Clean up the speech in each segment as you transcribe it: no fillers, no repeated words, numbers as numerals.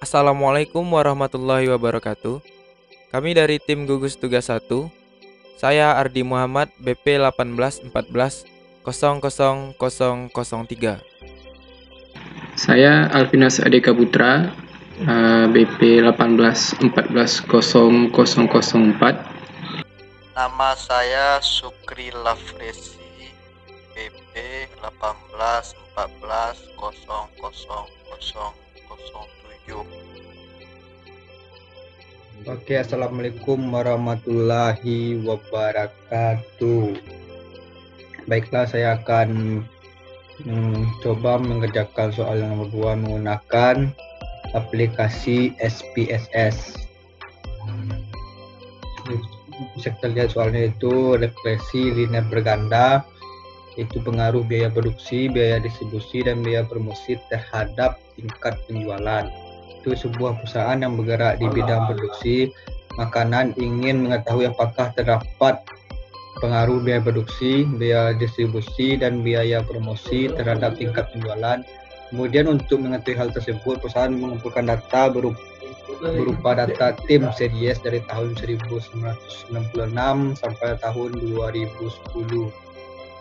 Assalamualaikum warahmatullahi wabarakatuh. Kami dari tim gugus tugas 1. Saya Ardi Muhammad BP 1814 000003. Saya Alvinus Adeka Putra, BP 1814 0004. Nama saya Sukri Lafresi, BP 1814 000007. Oke, assalamualaikum warahmatullahi wabarakatuh. Baiklah, saya akan coba mengerjakan soal yang nomor 2 menggunakan aplikasi SPSS. Bisa kita lihat soalnya itu regresi linear berganda, itu pengaruh biaya produksi, biaya distribusi, dan biaya promosi terhadap tingkat penjualan. Itu sebuah perusahaan yang bergerak di bidang produksi makanan ingin mengetahui apakah terdapat pengaruh biaya produksi, biaya distribusi, dan biaya promosi terhadap tingkat penjualan. Kemudian untuk mengetahui hal tersebut, perusahaan mengumpulkan data berupa data tim series dari tahun 1996 sampai tahun 2010.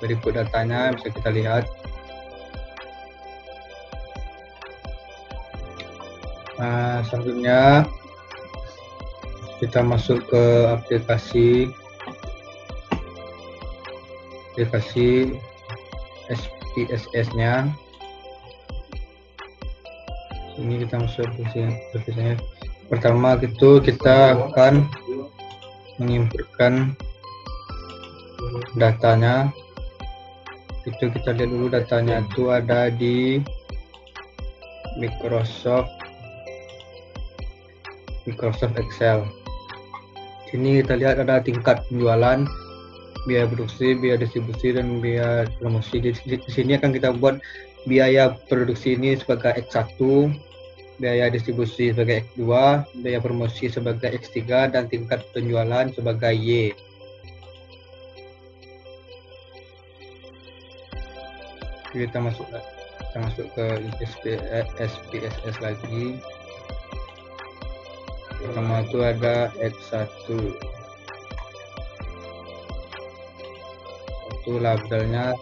Berikut datanya bisa kita lihat. Selanjutnya kita masuk ke aplikasi SPSS-nya. Ini kita masuk ke aplikasinya. Pertama itu kita akan menginputkan datanya. Itu kita lihat dulu datanya itu ada di Microsoft Excel. Sini kita lihat ada tingkat penjualan, biaya produksi, biaya distribusi, dan biaya promosi. Di sini akan kita buat biaya produksi ini sebagai X1, biaya distribusi sebagai X2, biaya promosi sebagai X3, dan tingkat penjualan sebagai Y. Kita masuk ke SPSS lagi. Pertama itu ada X1. Itu labelnya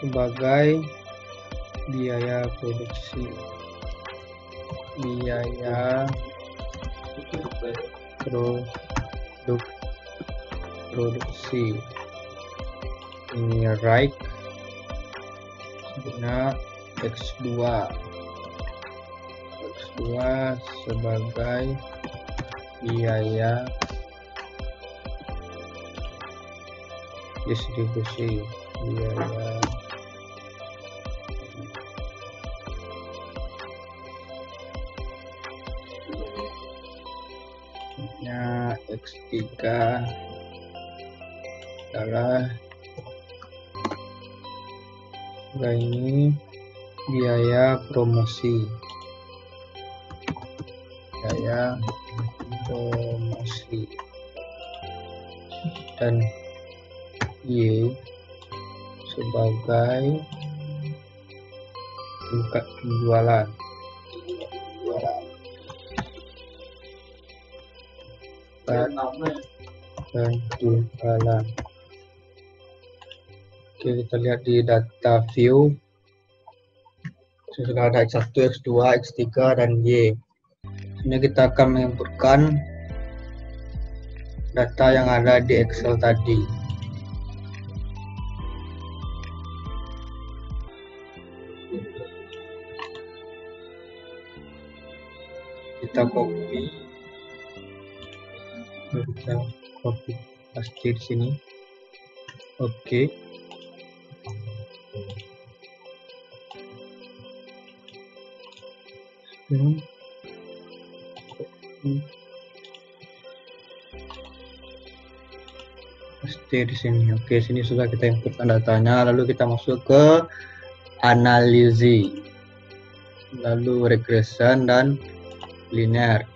sebagai biaya produksi, biaya produksi. Ini right, sebenarnya X2 sebagai biaya distribusi, biaya X3 adalah ini biaya promosi, dan Y sebagai tingkat penjualan. Dan jualan. Oke, kita lihat di data view. Sudah ada X1, X2, X3, dan Y. Ini kita akan menginputkan data yang ada di Excel tadi. Kita copy paste di sini. Oke. Paste di sini. Oke, sini sudah kita inputkan datanya. Lalu kita masuk ke analisis, lalu regression dan linear.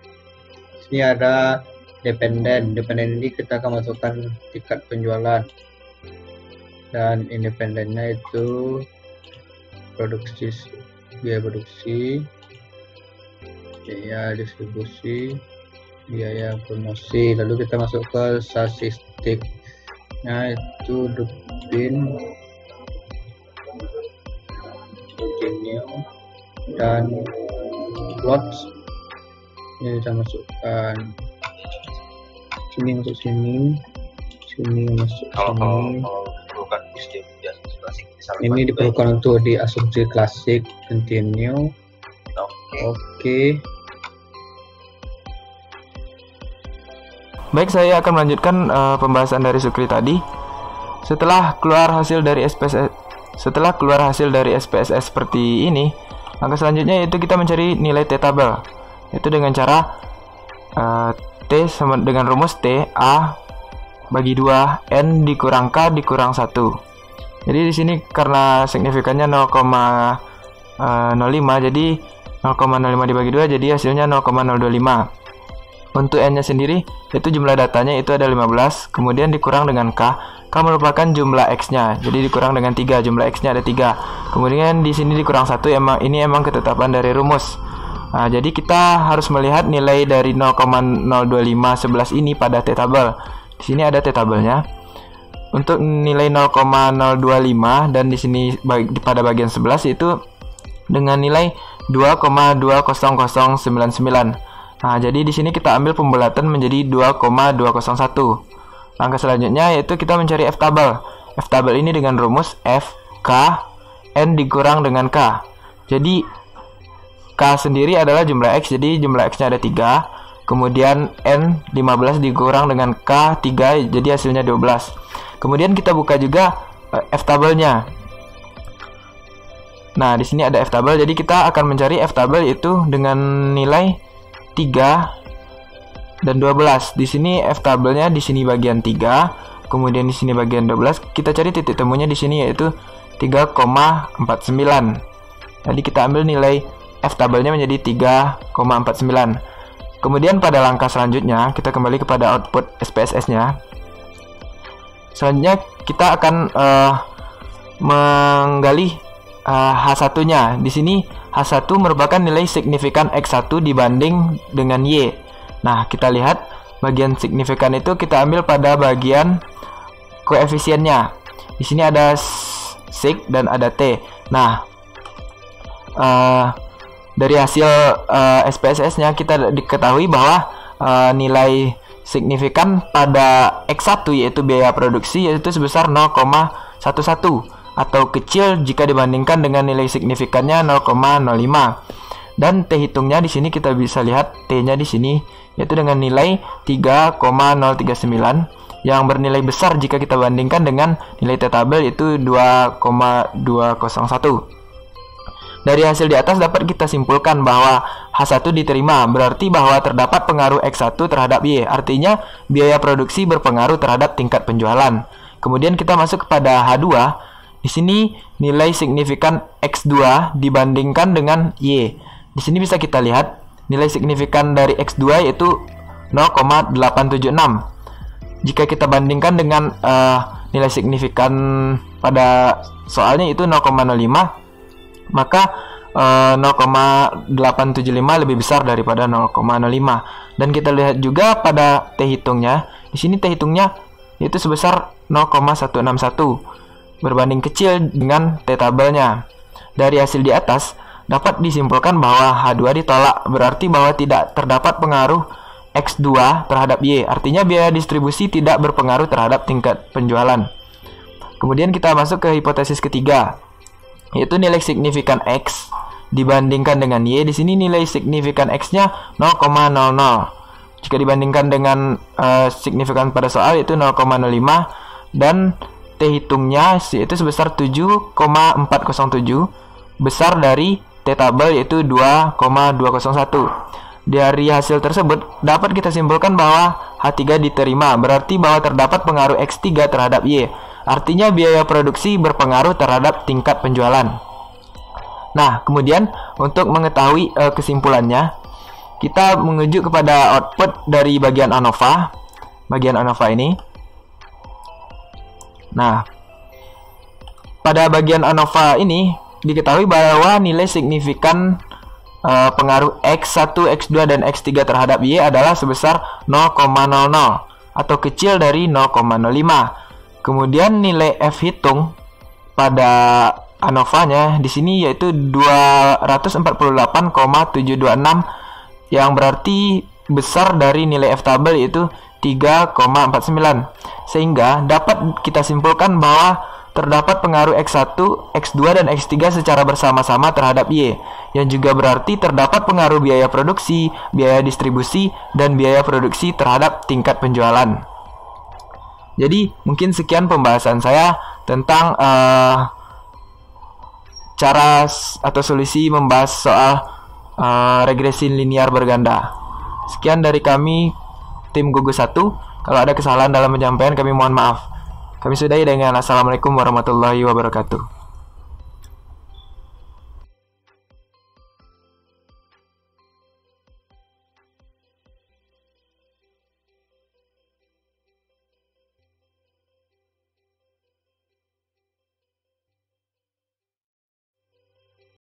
Sini ada dependen ini kita akan masukkan tingkat penjualan. dan independennya itu biaya produksi, biaya distribusi, biaya promosi. Lalu kita masuk ke statistiknya itu Dupin, Revenue, dan plots. Ini kita masukkan sini, masuk sini masuk sini. Diperlukan di asumsi klasik, Ini diperlukan untuk di asumsi klasik. Continue. Oke. Baik, saya akan melanjutkan pembahasan dari Sukri tadi. Setelah keluar hasil dari SPSS seperti ini, langkah selanjutnya yaitu kita mencari nilai T-tabel. Itu dengan cara T sama dengan rumus T A bagi 2 N dikurang K dikurang 1. Jadi di sini karena signifikannya 0,05, jadi 0,05 dibagi 2 jadi hasilnya 0,025. Untuk N nya sendiri itu jumlah datanya itu ada 15, kemudian dikurang dengan K. K merupakan jumlah X nya, jadi dikurang dengan 3, jumlah X nya ada 3. Kemudian di sini dikurang 1, ini emang ketetapan dari rumus. Nah, jadi kita harus melihat nilai dari 0,02511 ini pada T-tabel. Di sini ada T-tabelnya. Untuk nilai 0,025 dan di sini pada bagian 11 itu dengan nilai 2,20099. Nah, jadi di sini kita ambil pembulatan menjadi 2,201. Langkah selanjutnya yaitu kita mencari F-tabel. F-tabel ini dengan rumus F K N dikurang dengan K. Jadi K sendiri adalah jumlah X, jadi jumlah X nya ada 3. Kemudian N 15 dikurang dengan K 3, jadi hasilnya 12. Kemudian kita buka juga F-tabelnya. Nah, di sini ada F-tabel, jadi kita akan mencari F-tabel itu dengan nilai 3 dan 12. Di sini F-tabelnya di sini bagian 3, kemudian di sini bagian 12. Kita cari titik temunya di sini yaitu 3,49. Jadi kita ambil nilai F-tabelnya menjadi 3,49. Kemudian pada langkah selanjutnya kita kembali kepada output SPSS-nya. Selanjutnya kita akan menggali H1-nya. Di sini H1 merupakan nilai signifikan X1 dibanding dengan Y. Nah, kita lihat bagian signifikan itu kita ambil pada bagian koefisiennya. Di sini ada sig dan ada T. Nah, dari hasil SPSS-nya kita diketahui bahwa nilai signifikan pada X1 yaitu biaya produksi yaitu sebesar 0,11 atau kecil jika dibandingkan dengan nilai signifikannya 0,05. Dan T hitungnya di sini kita bisa lihat T-nya di sini yaitu dengan nilai 3,039 yang bernilai besar jika kita bandingkan dengan nilai T-tabel yaitu 2,201. Dari hasil di atas dapat kita simpulkan bahwa H1 diterima, berarti bahwa terdapat pengaruh X1 terhadap Y, artinya biaya produksi berpengaruh terhadap tingkat penjualan. Kemudian kita masuk kepada H2. Di sini nilai signifikan X2 dibandingkan dengan Y. Di sini bisa kita lihat nilai signifikan dari X2 yaitu 0,876. Jika kita bandingkan dengan nilai signifikan pada soalnya itu 0,05, maka 0,875 lebih besar daripada 0,05. Dan kita lihat juga pada T hitungnya. Di sini T hitungnya itu sebesar 0,161 berbanding kecil dengan T-tabelnya. Dari hasil di atas dapat disimpulkan bahwa H2 ditolak, berarti bahwa tidak terdapat pengaruh X2 terhadap Y. Artinya biaya distribusi tidak berpengaruh terhadap tingkat penjualan. Kemudian kita masuk ke hipotesis ketiga, yaitu nilai signifikan X dibandingkan dengan Y. Di sini nilai signifikan X-nya 0,00. Jika dibandingkan dengan signifikan pada soal itu 0,05 dan T hitungnya yaitu sebesar 7,407, besar dari T-tabel yaitu 2,201. Dari hasil tersebut dapat kita simpulkan bahwa H3 diterima, berarti bahwa terdapat pengaruh X3 terhadap Y. Artinya biaya produksi berpengaruh terhadap tingkat penjualan. Nah, kemudian untuk mengetahui kesimpulannya, kita menuju kepada output dari bagian ANOVA. Bagian ANOVA ini. Nah, pada bagian ANOVA ini diketahui bahwa nilai signifikan pengaruh X1, X2, dan X3 terhadap Y adalah sebesar 0,00 atau kecil dari 0,05. Kemudian nilai F hitung pada ANOVA-nya di sini yaitu 248,726 yang berarti besar dari nilai F tabel yaitu 3,49. Sehingga dapat kita simpulkan bahwa terdapat pengaruh X1, X2, dan X3 secara bersama-sama terhadap Y, yang juga berarti terdapat pengaruh biaya produksi, biaya distribusi, dan biaya produksi terhadap tingkat penjualan. Jadi mungkin sekian pembahasan saya tentang cara atau solusi membahas soal regresi linear berganda. Sekian dari kami tim Gugus 1. Kalau ada kesalahan dalam penyampaian kami mohon maaf. Kami sudahi dengan Assalamualaikum warahmatullahi wabarakatuh.